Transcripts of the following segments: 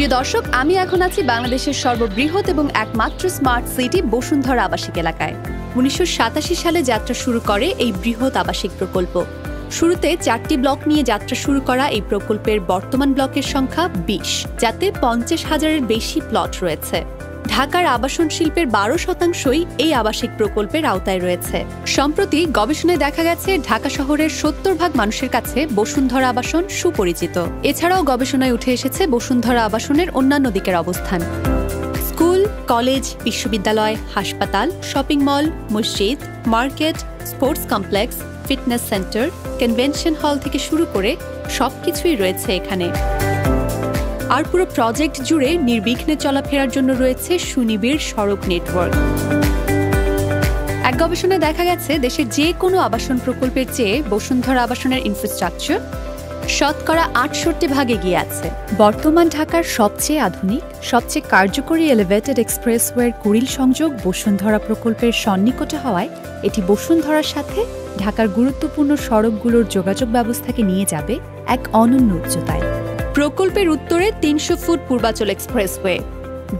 প্রিয় দর্শক, আমি এখন আছি বাংলাদেশের সর্ববৃহৎ এবং একমাত্র স্মার্ট সিটি বসুন্ধরা আবাসিক এলাকায়। 1987 সালে যাত্রা শুরু করে এই বৃহৎ আবাসিক প্রকল্প। শুরুতে 4টি ব্লক নিয়ে যাত্রা শুরু করা এই প্রকল্পের বর্তমান ব্লকের সংখ্যা 20, যাতে 50,000-এর বেশি প্লট রয়েছে। ঢাকার আবাসন শিল্পের 12% এই আবাসিক প্রকল্পের আওতায় রয়েছে। সম্প্রতি গবেষণায় দেখা গেছে ঢাকা শহরের 70% মানুষের কাছে বসুন্ধরা আবাসন সুপরিচিত। এছাড়াও গবেষণায় উঠে এসেছে বসুন্ধরা আবাসনের অন্যান্য দিকের অবস্থান। স্কুল, কলেজ, বিশ্ববিদ্যালয়, হাসপাতাল, শপিং মল, মসজিদ, market, sports complex, fitness centre, convention hall থেকে শুরু করে সবকিছুই রয়েছে এখানে। আর পুরো প্রজেক্ট জুড়ে নির্বিঘ্নে চলাফেরার জন্য রয়েছে সুনিবিড় সড়ক নেটওয়ার্ক। এক গবেষণায় দেখা গেছে দেশের যে কোনো আবাসন প্রকল্পের চেয়ে বসুন্ধরা আবাসনের ইনফ্রাস্ট্রাকচার শতকরা 68% এগিয়ে আছে। বর্তমান ঢাকার সবচেয়ে আধুনিক, সবচেয়ে কার্যকরী এলিভেটেড এক্সপ্রেসওয়ের কুড়িল সংযোগ বসুন্ধরা প্রকল্পের সন্নিকটে হওয়ায় এটি বসুন্ধরার সাথে ঢাকার গুরুত্বপূর্ণ সড়কগুলোর যোগাযোগ ব্যবস্থাকে নিয়ে যাবে এক অনন্য উচ্চতায়। প্রকল্পের উত্তরে 300 ফুট পূর্বাচল এক্সপ্রেসওয়ে,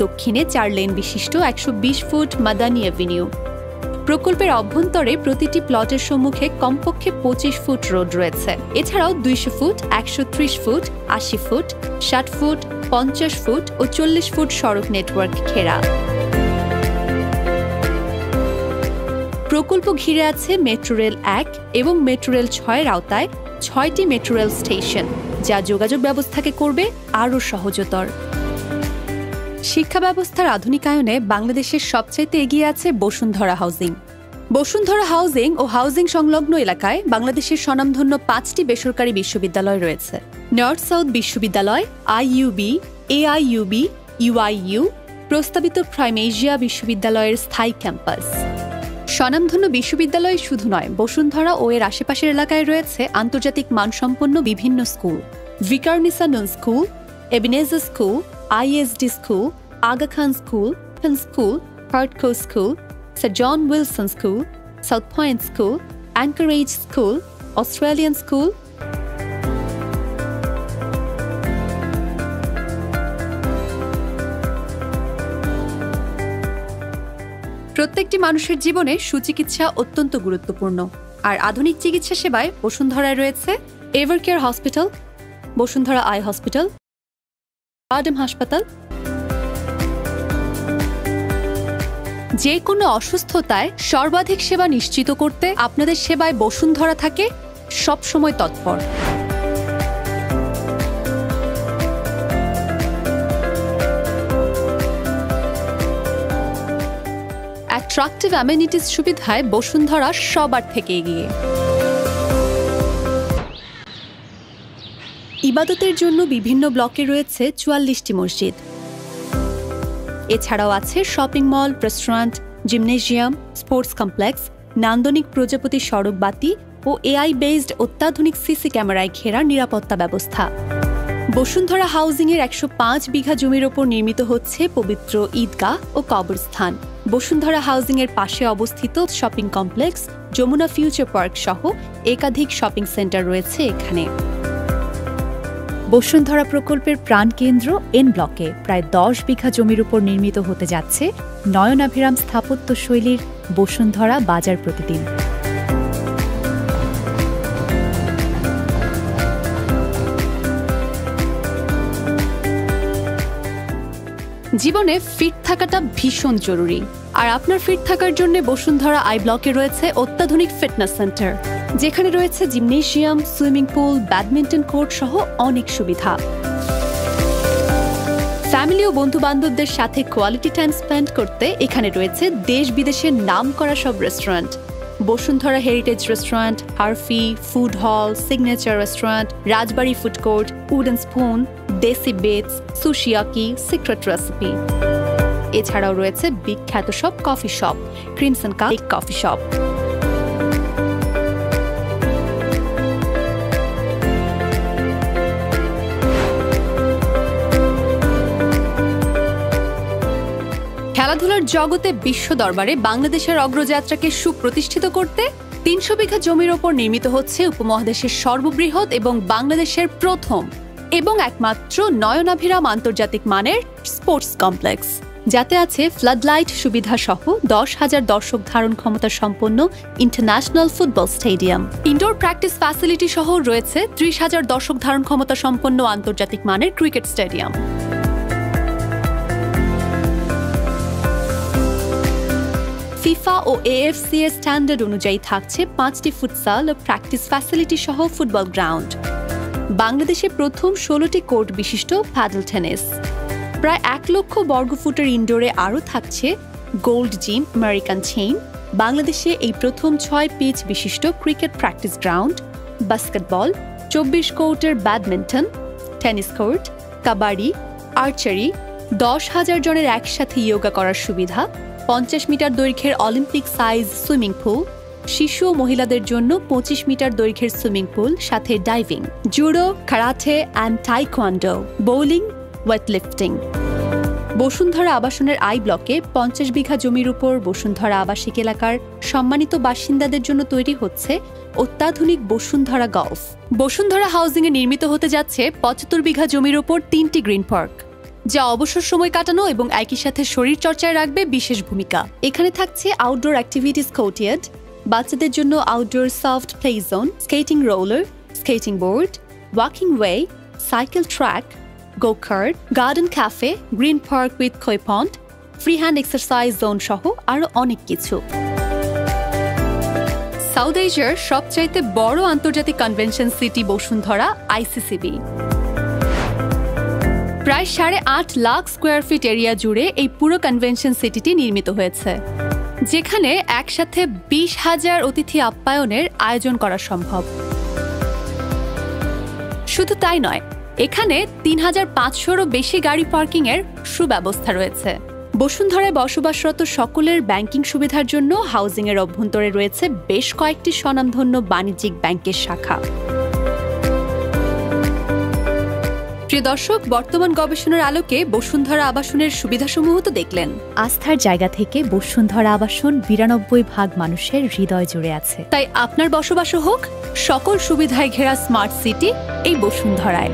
দক্ষিণে 4 লেন বিশিষ্ট 120 ফুট মাদানী অ্যাভিনিউ। প্রকল্পের অভ্যন্তরে প্রতিটি প্লটের সম্মুখে কমপক্ষে 25 ফুট রোড রয়েছে। এছাড়াও 200 foot, 130 foot, 80 foot, 60 foot, 50 foot ও 40 ফুট সড়ক নেটওয়ার্ক ঘেরা। প্রকল্প ঘিরে আছে মেট্রো রেল 1 এবং মেট্রো রেল 6-এর আওতায় 6টি মেট্রো রেল স্টেশন, যা যোগাযোগ ব্যবস্থাকে করবে আরও সহজতর। শিক্ষা ব্যবস্থার আধুনিকায়নে বাংলাদেশের সবচাইতে এগিয়ে আছে বসুন্ধরা হাউজিং। বসুন্ধরা হাউজিং ও হাউজিং সংলগ্ন এলাকায় বাংলাদেশের স্বনামধন্য 5টি বেসরকারি বিশ্ববিদ্যালয় রয়েছে: নর্থ সাউথ বিশ্ববিদ্যালয়, আইইউবি, এআইইউবি, ইউআইইউ, প্রস্তাবিত প্রাইম এশিয়া বিশ্ববিদ্যালয়ের স্থায়ী ক্যাম্পাস। স্বনামধন্য বিশ্ববিদ্যালয় শুধু নয়, বসুন্ধরা ও এর আশেপাশের এলাকায় রয়েছে আন্তর্জাতিক মানসম্পন্ন বিভিন্ন school: Viqarunnisa Noon school, Ebenezer school, ISD school, Aga Khan school, pen school, Hartco school, sir John Wilson school, south point school, anchorage school, Australian school. প্রত্যেকটি মানুষের জীবনে সুচিকিৎসা অত্যন্ত গুরুত্বপূর্ণ, আর আধুনিক চিকিৎসা সেবায় বসুন্ধরায় রয়েছে Evercare hospital, Bashundhara eye hospital, Adam হাসপাতাল। যে কোনো অসুস্থতায় সর্বাধিক সেবা নিশ্চিত করতে আপনাদের সেবায় বসুন্ধরা থাকে সবসময় তৎপর। অ্যাট্রাকটিভ অ্যামেনিটিস সুবিধায় বসুন্ধরা সবার থেকে এগিয়ে। ইবাদতের জন্য বিভিন্ন ব্লকে রয়েছে 44টি মসজিদ। এছাড়াও আছে shopping mall, restaurant, gymnasium, sports complex, নান্দনিক প্রজাপতি সড়ক বাতি ও এআই বেসড অত্যাধুনিক সিসি ক্যামেরায় ঘেরা নিরাপত্তা ব্যবস্থা। বসুন্ধরা হাউজিংয়ের 105 বিঘা জমির ওপর নির্মিত হচ্ছে পবিত্র ঈদগাহ ও কবরস্থান। বসুন্ধরা হাউজিংয়ের পাশে অবস্থিত shopping complex, Jamuna future park সহ একাধিক শপিং সেন্টার রয়েছে এখানে। বসুন্ধরা প্রকল্পের প্রাণকেন্দ্র এন ব্লকে প্রায় 10 বিঘা জমির উপর নির্মিত হতে যাচ্ছে নয়নাভিরাম স্থাপত্য শৈলীর বসুন্ধরা বাজার প্রতিদিন। জীবনে ফিট থাকাটা ভীষণ জরুরি, আর আপনার ফিট থাকার জন্য বসুন্ধরা আই ব্লকে রয়েছে অত্যাধুনিক ফিটনেস সেন্টার, যেখানে রয়েছে gymnasium, swimming pool, badminton court সহ অনেক সুবিধা। ফ্যামিলি ও বন্ধু বান্ধবদের সাথে কোয়ালিটি টাইম স্পেন্ড করতে এখানে রয়েছে দেশ বিদেশের নামকরা সব restaurant: Bashundhara heritage restaurant, Herfy, food hall, signature restaurant, Rajbari food court, wood and spoon, Desi bites, Sushiyaki, secret recipe. এছাড়াও রয়েছে বিখ্যাত সব coffee shop: Crimson cup coffee shop. খেলাধুলার জগতে বিশ্ব দরবারে বাংলাদেশের অগ্রযাত্রাকে সুপ্রতিষ্ঠিত করতে 300 বিঘা জমির ওপর নির্মিত হচ্ছে উপমহাদেশের সর্ববৃহৎ এবং বাংলাদেশের প্রথম এবং একমাত্র নয়নাভিরাম আন্তর্জাতিক মানের স্পোর্টস কমপ্লেক্স, যাতে আছে ফ্লাডলাইট সুবিধা সহ 10,000 দর্শক ধারণ ক্ষমতা সম্পন্ন international football stadium. Indoor practice facility সহ রয়েছে 30,000 দর্শক ধারণ ক্ষমতা সম্পন্ন আন্তর্জাতিক মানের ক্রিকেট স্টেডিয়াম। ফিফা ও AFC এর স্ট্যান্ডার্ড অনুযায়ী থাকছে 5টি ফুটসাল ও প্র্যাকটিস ফ্যাসিলিটি সহ ফুটবল গ্রাউন্ড। বাংলাদেশে প্রথম 16টি কোর্ট বিশিষ্ট প্যাডেল টেনিস। প্রায় 1 লক্ষ বর্গফুটের ইনডোরে আরও থাকছে গোল্ড জিম, আমেরিকান চেইন। বাংলাদেশে এই প্রথম 6 পিচ বিশিষ্ট ক্রিকেট প্র্যাকটিস গ্রাউন্ড, বাস্কেটবল, 24 কোর্টের badminton, tennis court, kabaddi, archery, 10,000 জনের একসাথে ইয়োগা করার সুবিধা, 50 মিটার দৈর্ঘ্যের অলিম্পিক সাইজ সুইমিং পুল, শিশু ও মহিলাদের জন্য 25 মিটার দৈর্ঘ্যের সুইমিং পুল, সাথে diving, judo, karate and taekwondo, bowling, weightlifting. Bashundhara আবাসনের আই ব্লকে 50 বিঘা জমির উপর বসুন্ধরা আবাসিক এলাকার সম্মানিত বাসিন্দাদের জন্য তৈরি হচ্ছে অত্যাধুনিক বসুন্ধরা গলফ। বসুন্ধরা হাউজিংয়ে নির্মিত হতে যাচ্ছে 75 বিঘা জমির উপর 3টি গ্রিন পার্ক, যা অবসর সময় কাটানো এবং একই সাথে শরীর চর্চায় রাখবে বিশেষ ভূমিকা। এখানে থাকছে আউটডোর অ্যাক্টিভিটিস কোর্টইয়ার্ড, বাচ্চাদের জন্য outdoor soft play zone, skating roller, skating board, walking way, cycle track, go kart, garden cafe, green park with koi pond, free hand exercise zone সহ আরও অনেক কিছু। সাউথ এশিয়ার সবচাইতে বড় আন্তর্জাতিক কনভেনশন সিটি বসুন্ধরা ICCB। প্রায় 8.5 লাখ স্কোয়ার ফিট এরিয়া জুড়ে এই পুরো কনভেনশন সিটিটি নির্মিত হয়েছে, যেখানে একসাথে 20,000 অতিথি আপ্যায়নের আয়োজন করা সম্ভব। শুধু তাই নয়, এখানে 3,500-রও বেশি গাড়ি পার্কিংয়ের সুব্যবস্থা রয়েছে। বসুন্ধরায় বসবাসরত সকলের ব্যাংকিং সুবিধার জন্য হাউজিংয়ের অভ্যন্তরে রয়েছে বেশ কয়েকটি স্বনামধন্য বাণিজ্যিক ব্যাংকের শাখা। প্রিয় দর্শক, বর্তমান গবেষণার আলোকে বসুন্ধরা আবাসনের সুবিধাসমূহ তো দেখলেন। আস্থার জায়গা থেকে বসুন্ধরা আবাসন 92% মানুষের হৃদয় জুড়ে আছে। তাই আপনার বসবাসও হোক সকল সুবিধায় ঘেরা স্মার্ট সিটি এই বসুন্ধরায়।